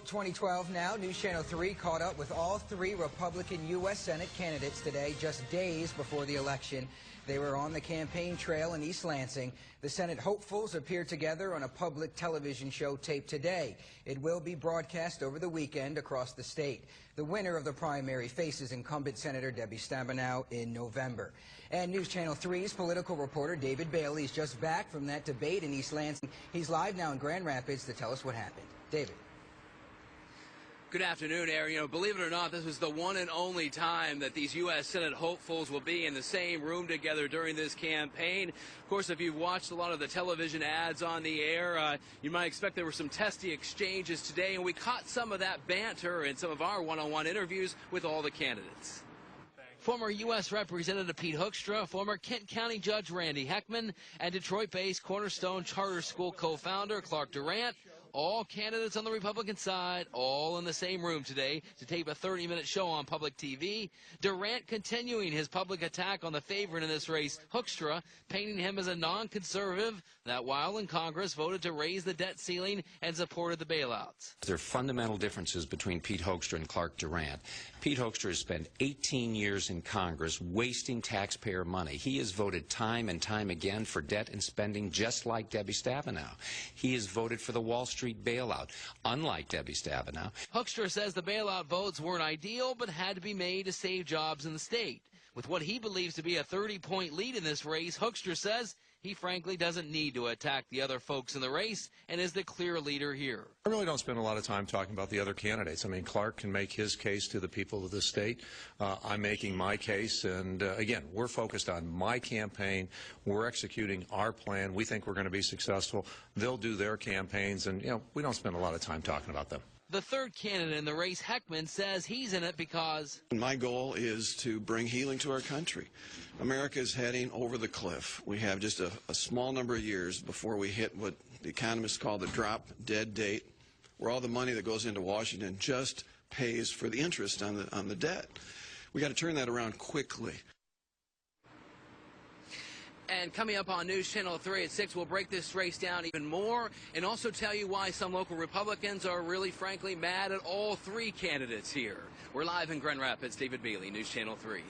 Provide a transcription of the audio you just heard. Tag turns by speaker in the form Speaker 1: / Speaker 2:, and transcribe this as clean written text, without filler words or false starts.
Speaker 1: 2012 now. News Channel 3 caught up with all three Republican U.S. Senate candidates today, just days before the election. They were on the campaign trail in East Lansing. The Senate hopefuls appeared together on a public television show taped today. It will be broadcast over the weekend across the state. The winner of the primary faces incumbent Senator Debbie Stabenow in November. And News Channel 3's political reporter David Bailey is just back from that debate in East Lansing. He's live now in Grand Rapids to tell us what happened. David.
Speaker 2: Good afternoon, Aaron. Believe it or not, this was the one and only time that these U.S. Senate hopefuls will be in the same room together during this campaign. Of course, if you've watched a lot of the television ads on the air, you might expect there were some testy exchanges today, and we caught some of that banter in some of our one-on-one interviews with all the candidates. Former U.S. Representative Pete Hoekstra, former Kent County Judge Randy Heckman, and Detroit-based Cornerstone Charter School co-founder Clark Durant, all candidates on the Republican side, all in the same room today to tape a 30-minute show on public TV. Durant continuing his public attack on the favorite in this race, Hoekstra, painting him as a non-conservative that while in Congress voted to raise the debt ceiling and supported the bailouts.
Speaker 3: There are fundamental differences between Pete Hoekstra and Clark Durant. Pete Hoekstra has spent 18 years in Congress wasting taxpayer money. He has voted time and time again for debt and spending just like Debbie Stabenow. He has voted for the Wall Street bailout, unlike Debbie Stabenow.
Speaker 2: Hoekstra says the bailout votes weren't ideal but had to be made to save jobs in the state. With what he believes to be a 30-point lead in this race, Hoekstra says he frankly doesn't need to attack the other folks in the race and is the clear leader here.
Speaker 4: I really don't spend a lot of time talking about the other candidates. I mean, Clark can make his case to the people of the state. I'm making my case, and again, we're focused on my campaign. We're executing our plan. We think we're going to be successful. They'll do their campaigns, and we don't spend a lot of time talking about them.
Speaker 2: The third candidate in the race, Heckman, says he's in it because
Speaker 5: my goal is to bring healing to our country. America is heading over the cliff. We have just a small number of years before we hit what the economists call the drop-dead date, where all the money that goes into Washington just pays for the interest on the debt. We got to turn that around quickly.
Speaker 2: And coming up on News Channel 3 at 6, we'll break this race down even more and also tell you why some local Republicans are really, frankly, mad at all three candidates here. We're live in Grand Rapids. David Bailey, News Channel 3.